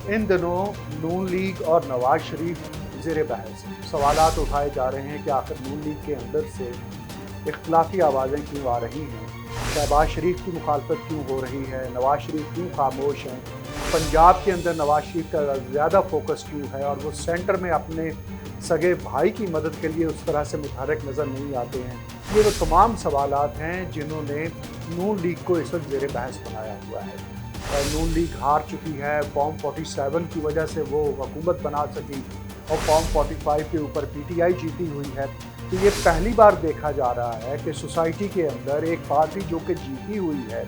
इन दिनों नून लीग और नवाज शरीफ ज़ेर बहस हैं। सवालात उठाए जा रहे हैं कि आखिर नून लीग के अंदर से इख्तलाफी आवाज़ें क्यों आ रही हैं, शहबाज शरीफ की मुखालफत क्यों हो रही है, नवाज शरीफ क्यों खामोश हैं, पंजाब के अंदर नवाज शरीफ का ज़्यादा फोकस क्यों है और वो सेंटर में अपने सगे भाई की मदद के लिए उस तरह से मुतहरक नज़र नहीं आते हैं। ये वो तमाम सवालात हैं जिन्होंने नून लीग को इस वक्त ज़ेर बहस बनाया हुआ है। नून लीग हार चुकी है, फॉर्म 47 की वजह से वो हुकूमत बना सकी और फॉर्म 45 के ऊपर पीटीआई जीती हुई है। तो ये पहली बार देखा जा रहा है कि सोसाइटी के अंदर एक पार्टी जो कि जीती हुई है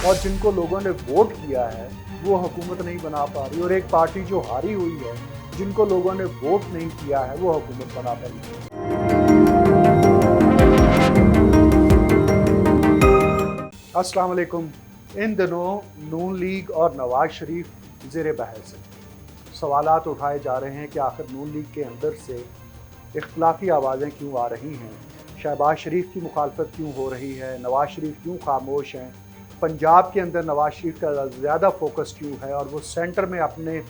और जिनको लोगों ने वोट किया है वो हुकूमत नहीं बना पा रही, और एक पार्टी जो हारी हुई है जिनको लोगों ने वोट नहीं किया है वो हुकूमत बना पा रही है। अस्सलाम वालेकुम। इन दिनों नून लीग और नवाज शरीफ ज़ेर बहस है। सवालात उठाए जा रहे हैं कि आखिर नून लीग के अंदर से इख्तलाफी आवाज़ें क्यों आ रही हैं, शहबाज शरीफ की मुखालफत क्यों हो रही है, नवाज शरीफ क्यों खामोश हैं, पंजाब के अंदर नवाज शरीफ का ज़्यादा फोकस क्यों है और वो सेंटर में अपने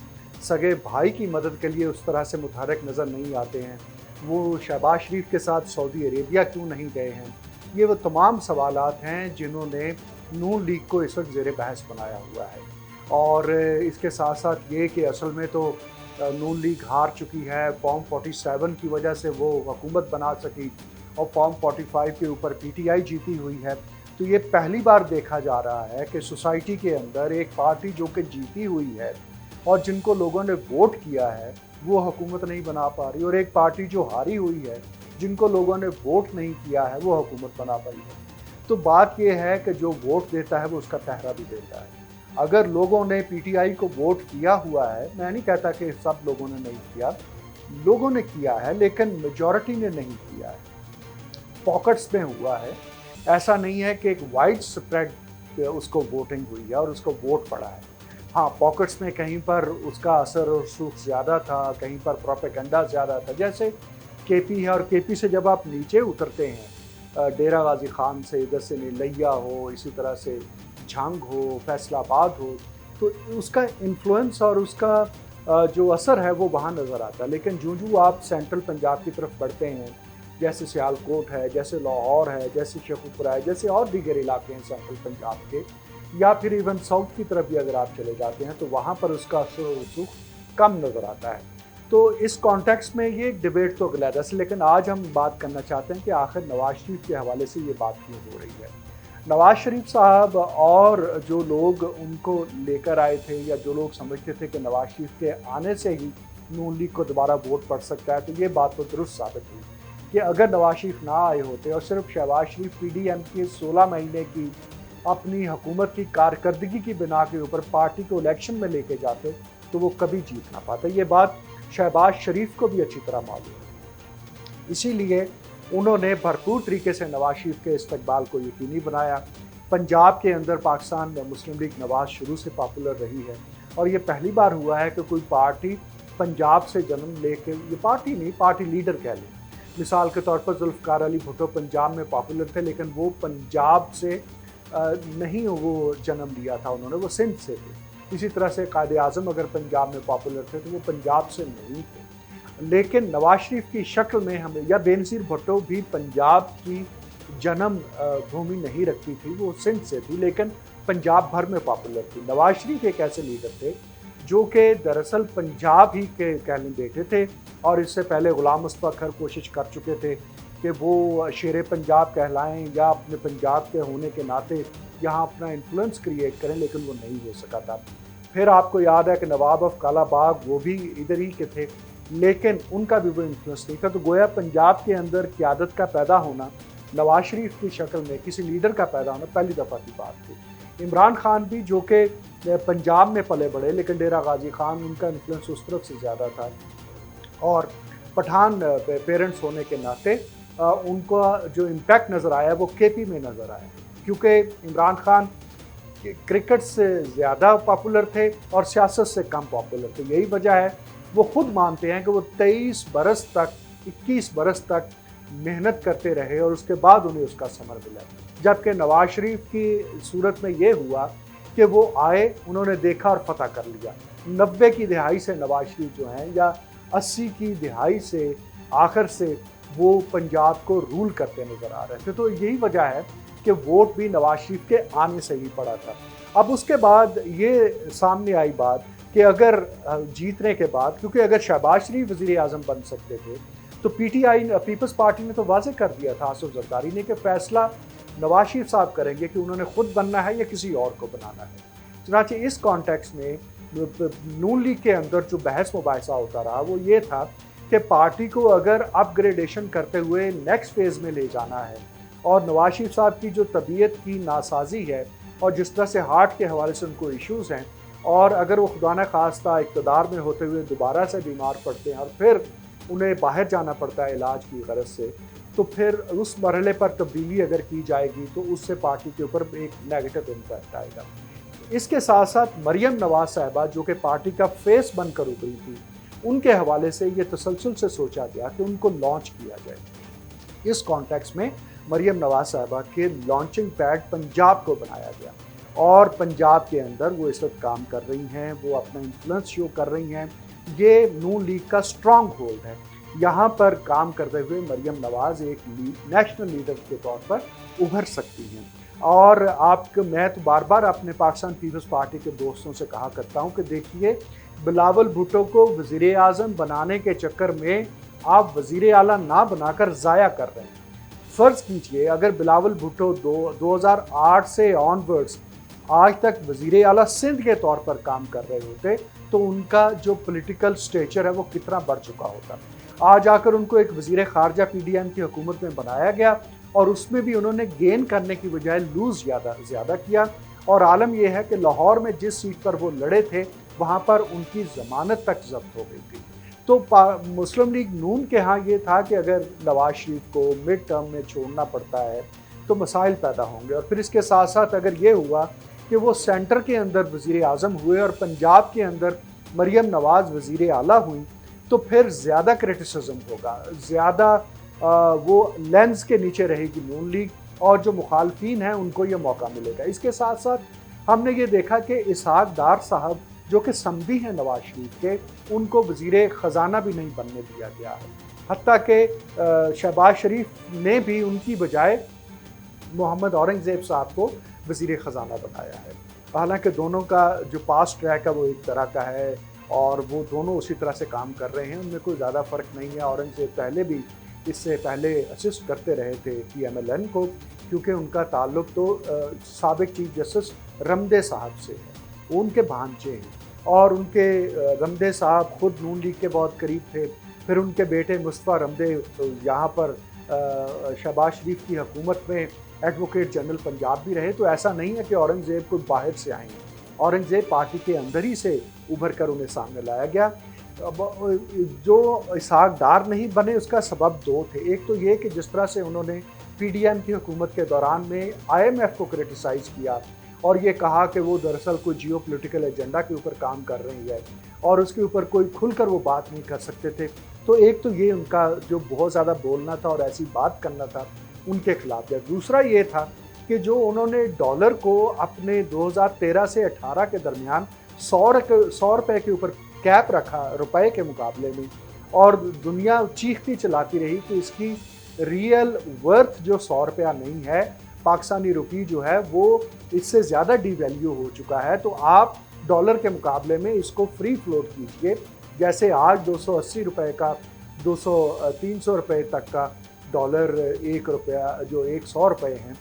सगे भाई की मदद के लिए उस तरह से मुतहरक नज़र नहीं आते हैं, वो शहबाज शरीफ के साथ सऊदी अरेबिया क्यों नहीं गए हैं। ये वो तमाम सवालात हैं जिन्होंने नून लीग को इस वक्त ज़ेर बहस बनाया हुआ है। और इसके साथ साथ ये कि असल में तो नून लीग हार चुकी है, फॉर्म 47 की वजह से वो हुकूमत बना सकी और फॉर्म 45 के ऊपर पीटीआई जीती हुई है। तो ये पहली बार देखा जा रहा है कि सोसाइटी के अंदर एक पार्टी जो कि जीती हुई है और जिनको लोगों ने वोट किया है वो हुकूमत नहीं बना पा रही, और एक पार्टी जो हारी हुई है जिनको लोगों ने वोट नहीं किया है वो हुकूमत बना पाई है। तो बात यह है कि जो वोट देता है वो उसका पहरा भी देता है। अगर लोगों ने पीटीआई को वोट किया हुआ है, मैं नहीं कहता कि सब लोगों ने नहीं किया, लोगों ने किया है लेकिन मेजॉरिटी ने नहीं किया है, पॉकेट्स में हुआ है। ऐसा नहीं है कि एक वाइड स्प्रेड उसको वोटिंग हुई है और उसको वोट पड़ा है। हाँ, पॉकेट्स में कहीं पर उसका असर और सुख ज़्यादा था, कहीं पर प्रोपेगेंडा ज़्यादा था। जैसे केपी है, और केपी से जब आप नीचे उतरते हैं, डेरा गाजी खान से, इधर से नीलैया हो, इसी तरह से झांग हो, फैसलाबाद हो, तो उसका इन्फ्लुएंस और उसका जो असर है वो वहाँ नज़र आता है। लेकिन जूँ आप सेंट्रल पंजाब की तरफ बढ़ते हैं, जैसे सियालकोट है, जैसे लाहौर है, जैसे शेखुपुरा है, जैसे और दीगर इलाके हैं सेंट्रल पंजाब के, या फिर इवन साउथ की तरफ भी अगर आप चले जाते हैं तो वहाँ पर उसका असर और रसूख कम नज़र आता है। तो इस कॉन्टेक्स्ट में ये डिबेट तो अलग है, लेकिन आज हम बात करना चाहते हैं कि आखिर नवाज शरीफ के हवाले से ये बात क्यों हो रही है। नवाज शरीफ साहब और जो लोग उनको लेकर आए थे या जो लोग समझते थे कि नवाज शरीफ के आने से ही नून लीग को दोबारा वोट पड़ सकता है, तो ये बात तो दुरुस्त साबित हुई कि अगर नवाज शरीफ ना आए होते और सिर्फ शहबाज शरीफ पीडीएम के 16 महीने की अपनी हुकूमत की कारकर्दगी की बिना के ऊपर पार्टी को इलेक्शन में लेके जाते तो वो कभी जीत ना पाते। ये बात शहबाज शरीफ को भी अच्छी तरह मालूम है, इसीलिए उन्होंने भरपूर तरीके से नवाज शरीफ के इस्तकबाल को यकीनी बनाया। पंजाब के अंदर पाकिस्तान मुस्लिम लीग नवाज शुरू से पॉपुलर रही है और ये पहली बार हुआ है कि कोई पार्टी पंजाब से जन्म लेके, ये पार्टी नहीं, पार्टी लीडर कह लें, मिसाल के तौर पर जुल्फ़िकार अली भुट्टो पंजाब में पॉपुलर थे लेकिन वो पंजाब से नहीं वो जन्म लिया था उन्होंने, वो सिंध से थे। इसी तरह से कायद आज़म अगर पंजाब में पॉपुलर थे तो वो पंजाब से नहीं थे। लेकिन नवाज शरीफ की शक्ल में हमें, या बेनज़ीर भुट्टो भी पंजाब की जन्म भूमि नहीं रखती थी, वो सिंध से थी लेकिन पंजाब भर में पॉपुलर थी। नवाज शरीफ एक ऐसे लीडर थे जो कि दरअसल पंजाब ही के कहने बेटे थे, और इससे पहले गुलाम मुस्तफ़ा खैर कोशिश कर चुके थे कि वो शेर पंजाब कहलाएं या अपने पंजाब के होने के नाते यहाँ अपना इन्फ्लुएंस क्रिएट करें, लेकिन वो नहीं हो सका था। फिर आपको याद है कि नवाब ऑफ कालाबाग वो भी इधर ही के थे लेकिन उनका भी वो इन्फ्लुएंस नहीं था। तो गोया पंजाब के अंदर क़यादत का पैदा होना, नवाज शरीफ की शक्ल में किसी लीडर का पैदा होना पहली दफ़ा की बात थी। इमरान खान भी जो कि पंजाब में पले बड़े लेकिन डेरा गाजी खान उनका इन्फ्लुएंस उस तरफ से ज़्यादा था, और पठान पेरेंट्स होने के नाते उनका जो इम्पैक्ट नज़र आया वो केपी में नज़र आया, क्योंकि इमरान खान क्रिकेट से ज़्यादा पॉपुलर थे और सियासत से कम पॉपुलर थे। यही वजह है वो खुद मानते हैं कि वो 23 बरस तक, 21 बरस तक मेहनत करते रहे और उसके बाद उन्हें उसका समर मिला। जबकि नवाज शरीफ की सूरत में ये हुआ कि वो आए, उन्होंने देखा और फतह कर लिया। 90 की दिहाई से नवाज शरीफ जो हैं या 80 की दिहाई से आखिर से वो पंजाब को रूल करते नज़र आ रहे थे। तो यही वजह है कि वोट भी नवाज शरीफ के आने से ही पड़ा था। अब उसके बाद ये सामने आई बात कि अगर जीतने के बाद, क्योंकि अगर शहबाज शरीफ वज़ीर आज़म बन सकते थे तो पीटीआई पीपल्स पार्टी ने तो वाज़ेह कर दिया था आसिफ जरदारी ने कि फैसला नवाज शरीफ साहब करेंगे कि उन्होंने खुद बनना है या किसी और को बनाना है। चुनांचे इस कॉन्टेक्स्ट में नून लीग के अंदर जो बहस मुबाहिसा होता रहा वो ये था कि पार्टी को अगर अपग्रेडेशन करते हुए नेक्स्ट फेज़ में ले जाना है और नवाज शरीफ साहब की जो तबीयत की नासाजी है और जिस तरह से हार्ट के हवाले से उनको इश्यूज़ हैं, और अगर वो खुदा न खास्ता इक़्तिदार में होते हुए दोबारा से बीमार पड़ते हैं और फिर उन्हें बाहर जाना पड़ता है इलाज की गरज से, तो फिर उस मरहले पर तब्दीली अगर की जाएगी तो उससे पार्टी के ऊपर एक नेगेटिव इम्पैक्ट आएगा। इसके साथ साथ मरियम नवाज साहिबा जो कि पार्टी का फेस बनकर उभरी थी, उनके हवाले से ये तसलसल से सोचा गया कि उनको लॉन्च किया जाए। इस कॉन्टेक्स्ट में मरियम नवाज साहिबा के लॉन्चिंग पैड पंजाब को बनाया गया और पंजाब के अंदर वो इस वक्त काम कर रही हैं, वो अपना इन्फ्लुएंस शो कर रही हैं। ये नून लीग का स्ट्रॉन्ग होल्ड है। यहाँ पर काम करते हुए मरियम नवाज एक नेशनल लीडर के तौर पर उभर सकती हैं। और मैं तो बार बार अपने पाकिस्तान पीपल्स पार्टी के दोस्तों से कहा करता हूँ कि देखिए, बिलावल भुट्टो को वज़ीर आज़म बनाने के चक्कर में आप वज़ीर आला ना बनाकर ज़ाया कर रहे हैं। फ़र्ज़ कीजिए अगर बिलावल भुट्टो 2008 से ऑनवर्ड्स आज तक वज़ीर आला सिंध के तौर पर काम कर रहे होते तो उनका जो पॉलिटिकल स्टेचर है वो कितना बढ़ चुका होता। आज आकर उनको एक वज़ीर ख़ारजा PDM की हुकूमत में बनाया गया और उसमें भी उन्होंने गेन करने की बजाय लूज़ ज़्यादा किया। और आलम यह है कि लाहौर में जिस सीट पर वो लड़े थे वहाँ पर उनकी ज़मानत तक जब्त हो गई थी। तो मुस्लिम लीग नून के यहाँ ये था कि अगर नवाज शरीफ को मिड टर्म में छोड़ना पड़ता है तो मसाइल पैदा होंगे। और फिर इसके साथ साथ अगर ये हुआ कि वो सेंटर के अंदर वज़ीर आज़म हुए और पंजाब के अंदर मरियम नवाज़ वज़ीर आला हुई तो फिर ज़्यादा क्रिटिसिज्म होगा, ज़्यादा वो लेंस के नीचे रहेगी नून लीग और जो मुखालफीन हैं उनको ये मौका मिलेगा। इसके साथ साथ हमने ये देखा कि इसहाक डार साहब जो कि समधी हैं नवाज शरीफ के, उनको वज़ीर ख़जाना भी नहीं बनने दिया गया है। हत्ता कि शहबाज शरीफ ने भी उनकी बजाय मोहम्मद औरंगज़ेब साहब को वज़ीर ख़जाना बनाया है। हालांकि दोनों का जो पास्ट ट्रैक है वो एक तरह का है और वो दोनों उसी तरह से काम कर रहे हैं, उनमें कोई ज़्यादा फ़र्क नहीं है। औरंगज़ेब पहले भी इससे पहले असिस्ट करते रहे थे PMLN को, क्योंकि उनका ताल्लुक तो साबिक़ चीफ जस्टिस रमदे साहब से है, वो उनके भांजे हैं और उनके रमदे साहब ख़ुद नून लीग के बहुत करीब थे। फिर उनके बेटे मुस्तफ़ा रमदे यहाँ पर शहबाज शरीफ की हुकूमत में एडवोकेट जनरल पंजाब भी रहे। तो ऐसा नहीं है कि औरंगज़ेब को बाहर से आए हैं, औरंगज़ेब पार्टी के अंदर ही से उभर कर उन्हें सामने लाया गया। जो इसहाक डार नहीं बने उसका सबब दो थे। एक तो ये कि जिस तरह से उन्होंने PDM की हुकूमत के दौरान में IMF को क्रिटिसाइज़ किया और ये कहा कि वो दरअसल कोई जियो पोलिटिकल एजेंडा के ऊपर काम कर रही है और उसके ऊपर कोई खुलकर वो बात नहीं कर सकते थे। तो एक तो ये उनका जो बहुत ज़्यादा बोलना था और ऐसी बात करना था उनके खिलाफ। या दूसरा ये था कि जो उन्होंने डॉलर को अपने 2013 से 18 के दरमियान 100 रुपये के ऊपर कैप रखा रुपए के मुकाबले में, और दुनिया चीखती चलाती रही कि इसकी रियल वर्थ जो 100 रुपया नहीं है, पाकिस्तानी रुपी जो है वो इससे ज़्यादा डिवैल्यू हो चुका है, तो आप डॉलर के मुकाबले में इसको फ्री फ्लोट कीजिए। जैसे आज 280 रुपये का 300 रुपये तक का डॉलर 1 रुपया जो 100 रुपये हैं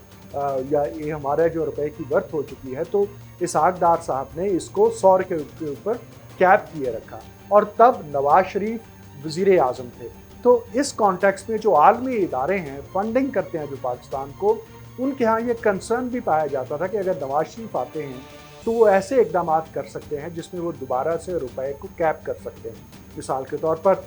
या ये हमारे जो रुपए की वर्थ हो चुकी है, तो इसहाक डार साहब ने इसको 100 के ऊपर कैप किए रखा और तब नवाज शरीफ वज़ीर आज़म थे। तो इस कॉन्टेक्स्ट में जो आलमी इदारे हैं फंडिंग करते हैं जो पाकिस्तान को, उनके यहाँ ये कंसर्न भी पाया जाता था कि अगर नवाज शरीफ आते हैं तो वो ऐसे इकदाम कर सकते हैं जिसमें वो दोबारा से रुपए को कैप कर सकते हैं। मिसाल के तौर पर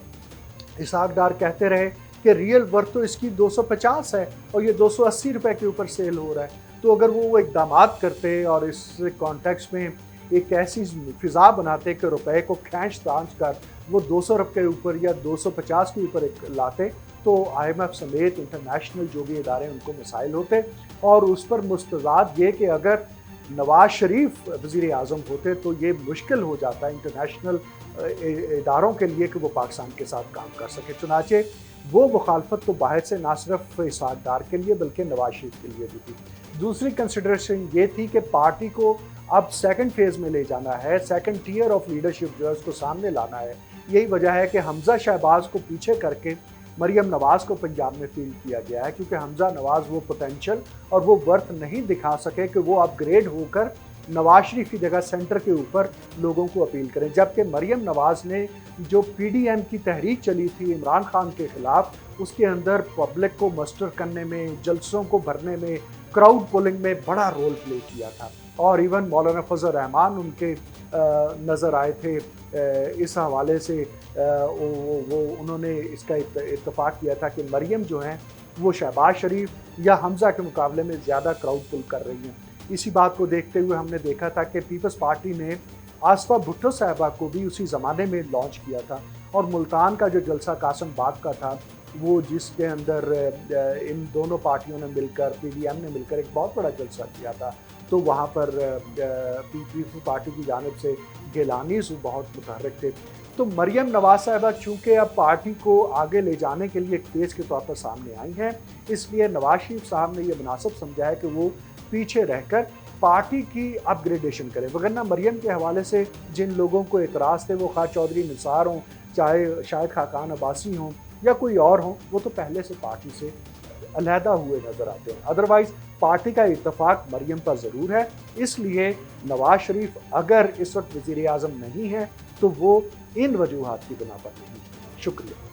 इसहाक डार कहते रहे कि रियल वर्थ तो इसकी 250 है और ये 280 रुपये के ऊपर सेल हो रहा है। तो अगर वो इकदाम करते और इस कॉन्टेक्स्ट में एक ऐसी फ़िज़ा बनाते कि रुपए को खींच तांच कर वो 200 रुपये के ऊपर या 250 के ऊपर लाते, तो IMF समेत इंटरनेशनल जो भी इदारे उनको मसाइल होते। और उस पर मुस्तज़ाद ये कि अगर नवाज शरीफ वज़ीर आज़म होते तो ये मुश्किल हो जाता है इंटरनेशनल इदारों के लिए कि वो पाकिस्तान के साथ काम कर सके। चुनाचे वो मुखालफत तो बाहर से ना सिर्फ इसहाक डार के लिए बल्कि नवाज शरीफ के लिए भी थी। दूसरी कंसिडरेशन ये थी कि पार्टी को अब सेकंड फेज़ में ले जाना है, सेकंड टियर ऑफ लीडरशिप जो है उसको सामने लाना है। यही वजह है कि हमज़ा शहबाज को पीछे करके मरियम नवाज़ को पंजाब में फील्ड किया गया है, क्योंकि हमज़ा नवाज़ वो पोटेंशियल और वो वर्थ नहीं दिखा सके कि वो अपग्रेड होकर नवाज शरीफ की जगह सेंटर के ऊपर लोगों को अपील करें। जबकि मरियम नवाज़ ने जो PDM की तहरीक चली थी इमरान खान के ख़िलाफ़, उसके अंदर पब्लिक को मस्टर करने में, जलसों को भरने में, क्राउड पुलिंग में बड़ा रोल प्ले किया था। और इवन मौलाना फजल रहमान उनके नज़र आए थे। इस हवाले से वो उन्होंने इसका इत्तफाक किया था कि मरियम जो हैं वो शहबाज शरीफ या हमज़ा के मुकाबले में ज़्यादा क्राउड पुल कर रही हैं। इसी बात को देखते हुए हमने देखा था कि पीपल्स पार्टी ने आसफा भुट्टो साहबा को भी उसी ज़माने में लॉन्च किया था। और मुल्तान का जो जलसा कासम बाग का था, वो जिसके अंदर इन दोनों पार्टियों ने मिलकर, PDM ने मिलकर एक बहुत बड़ा जलसा किया था, तो वहाँ पर पीपल्स पार्टी की जानिब से गिलानीज़ बहुत मुतहर्रिक थे। तो मरियम नवाज साहिबा चूँकि अब पार्टी को आगे ले जाने के लिए एक फेस के तौर पर सामने आई हैं, इसलिए नवाज शरीफ साहब ने यह मुनासिब समझा है कि वो पीछे रहकर पार्टी की अपग्रेडेशन करें। वगरना मरियम के हवाले से जिन लोगों को एतराज़ थे, वो खा चौधरी निसार हों, चाहे शायद खाकान अब्बासी हों या कोई और हों, वो तो पहले से पार्टी से अलहदा हुए नज़र आते हैं। अदरवाइज़ पार्टी का इत्तफाक मरियम पर ज़रूर है, इसलिए नवाज शरीफ अगर इस वक्त वज़ीर आज़म नहीं है तो वो इन वजूहात की बिना पर नहीं। शुक्रिया।